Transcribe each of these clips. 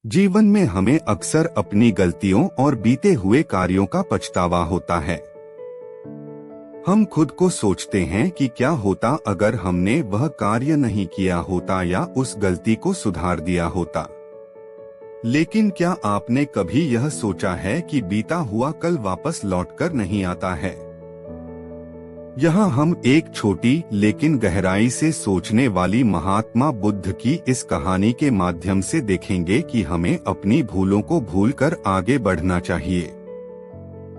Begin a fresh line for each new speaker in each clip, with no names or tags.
जीवन में हमें अक्सर अपनी गलतियों और बीते हुए कार्यों का पछतावा होता है। हम खुद को सोचते हैं कि क्या होता अगर हमने वह कार्य नहीं किया होता या उस गलती को सुधार दिया होता। लेकिन क्या आपने कभी यह सोचा है कि बीता हुआ कल वापस लौटकर नहीं आता है? यहाँ हम एक छोटी लेकिन गहराई से सोचने वाली महात्मा बुद्ध की इस कहानी के माध्यम से देखेंगे कि हमें अपनी भूलों को भूलकर आगे बढ़ना चाहिए।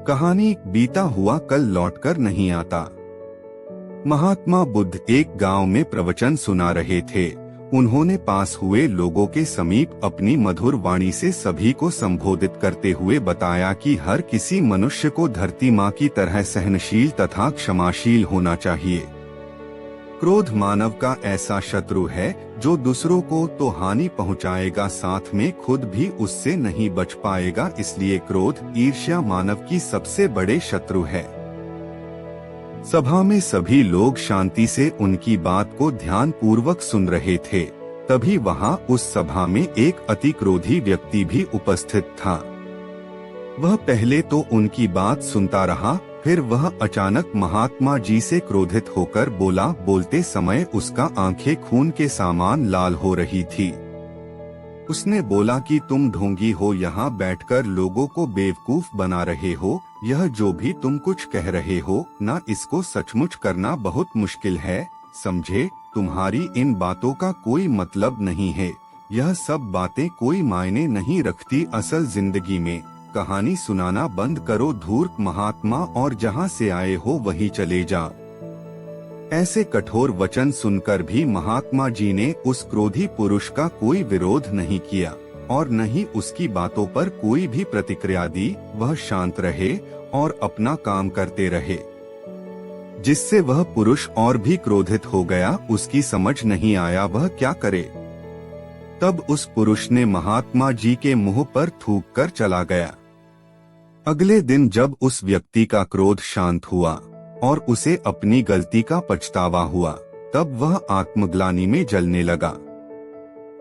कहानी बीता हुआ कल लौटकर नहीं आता। महात्मा बुद्ध एक गांव में प्रवचन सुना रहे थे। उन्होंने पास हुए लोगों के समीप अपनी मधुर वाणी से सभी को संबोधित करते हुए बताया कि हर किसी मनुष्य को धरती माँ की तरह सहनशील तथा क्षमाशील होना चाहिए। क्रोध मानव का ऐसा शत्रु है जो दूसरों को तो हानि पहुँचाएगा, साथ में खुद भी उससे नहीं बच पाएगा। इसलिए क्रोध, ईर्ष्या मानव की सबसे बड़े शत्रु है। सभा में सभी लोग शांति से उनकी बात को ध्यान पूर्वक सुन रहे थे। तभी वहां उस सभा में एक अति क्रोधी व्यक्ति भी उपस्थित था। वह पहले तो उनकी बात सुनता रहा, फिर वह अचानक महात्मा जी से क्रोधित होकर बोला। बोलते समय उसका आंखें खून के समान लाल हो रही थी। उसने बोला कि तुम ढोंगी हो, यहाँ बैठकर लोगों को बेवकूफ बना रहे हो। यह जो भी तुम कुछ कह रहे हो ना, इसको सचमुच करना बहुत मुश्किल है। समझे, तुम्हारी इन बातों का कोई मतलब नहीं है। यह सब बातें कोई मायने नहीं रखती असल जिंदगी में। कहानी सुनाना बंद करो धूर्त महात्मा, और जहाँ से आए हो वहीं चले जा। ऐसे कठोर वचन सुनकर भी महात्मा जी ने उस क्रोधी पुरुष का कोई विरोध नहीं किया और न ही उसकी बातों पर कोई भी प्रतिक्रिया दी। वह शांत रहे और अपना काम करते रहे, जिससे वह पुरुष और भी क्रोधित हो गया। उसकी समझ नहीं आया वह क्या करे। तब उस पुरुष ने महात्मा जी के मुंह पर थूक कर चला गया। अगले दिन जब उस व्यक्ति का क्रोध शांत हुआ और उसे अपनी गलती का पछतावा हुआ, तब वह आत्मग्लानि में जलने लगा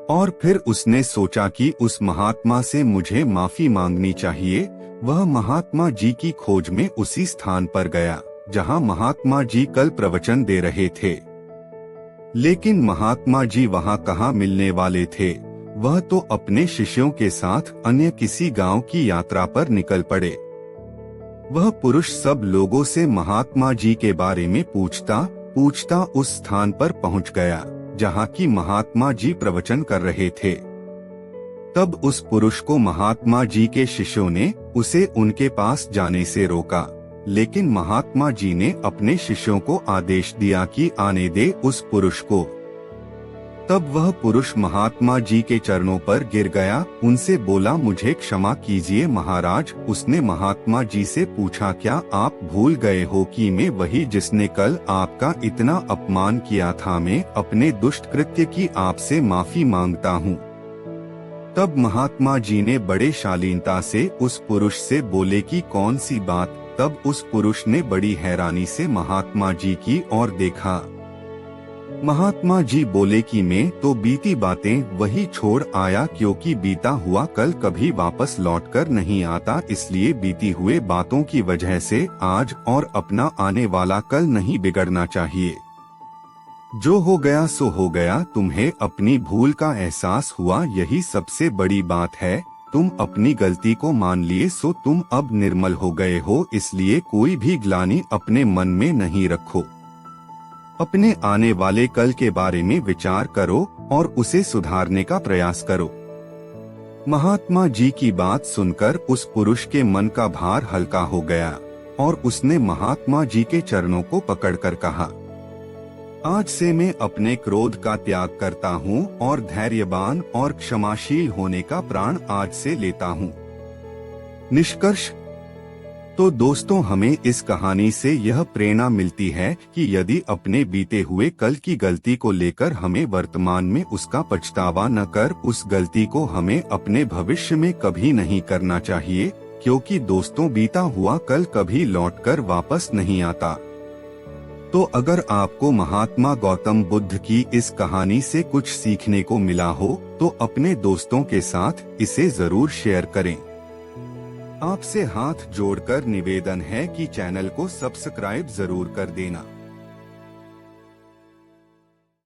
और फिर उसने सोचा कि उस महात्मा से मुझे माफी मांगनी चाहिए। वह महात्मा जी की खोज में उसी स्थान पर गया जहां महात्मा जी कल प्रवचन दे रहे थे। लेकिन महात्मा जी वहां कहाँ मिलने वाले थे। वह तो अपने शिष्यों के साथ अन्य किसी गांव की यात्रा पर निकल पड़े। वह पुरुष सब लोगों से महात्मा जी के बारे में पूछता पूछता उस स्थान पर पहुंच गया जहां की महात्मा जी प्रवचन कर रहे थे। तब उस पुरुष को महात्मा जी के शिष्यों ने उसे उनके पास जाने से रोका, लेकिन महात्मा जी ने अपने शिष्यों को आदेश दिया कि आने दे उस पुरुष को। तब वह पुरुष महात्मा जी के चरणों पर गिर गया, उनसे बोला, मुझे क्षमा कीजिए महाराज। उसने महात्मा जी से पूछा, क्या आप भूल गए हो कि मैं वही जिसने कल आपका इतना अपमान किया था? मैं अपने दुष्ट कृत्य की आपसे माफी मांगता हूँ। तब महात्मा जी ने बड़े शालीनता से उस पुरुष से बोले कि कौन सी बात? तब उस पुरुष ने बड़ी हैरानी से महात्मा जी की ओर देखा। महात्मा जी बोले कि मैं तो बीती बातें वही छोड़ आया, क्योंकि बीता हुआ कल कभी वापस लौटकर नहीं आता। इसलिए बीती हुए बातों की वजह से आज और अपना आने वाला कल नहीं बिगड़ना चाहिए। जो हो गया सो हो गया। तुम्हें अपनी भूल का एहसास हुआ, यही सबसे बड़ी बात है। तुम अपनी गलती को मान लिए, सो तुम अब निर्मल हो गए हो। इसलिए कोई भी ग्लानि अपने मन में नहीं रखो। अपने आने वाले कल के बारे में विचार करो और उसे सुधारने का प्रयास करो। महात्मा जी की बात सुनकर उस पुरुष के मन का भार हल्का हो गया और उसने महात्मा जी के चरणों को पकड़कर कहा, आज से मैं अपने क्रोध का त्याग करता हूँ और धैर्यवान और क्षमाशील होने का प्रण आज से लेता हूँ। निष्कर्ष तो दोस्तों, हमें इस कहानी से यह प्रेरणा मिलती है कि यदि अपने बीते हुए कल की गलती को लेकर हमें वर्तमान में उसका पछतावा न कर, उस गलती को हमें अपने भविष्य में कभी नहीं करना चाहिए, क्योंकि दोस्तों बीता हुआ कल कभी लौटकर वापस नहीं आता। तो अगर आपको महात्मा गौतम बुद्ध की इस कहानी से कुछ सीखने को मिला हो तो अपने दोस्तों के साथ इसे जरूर शेयर करें। आपसे हाथ जोड़कर निवेदन है कि चैनल को सब्सक्राइब जरूर कर देना।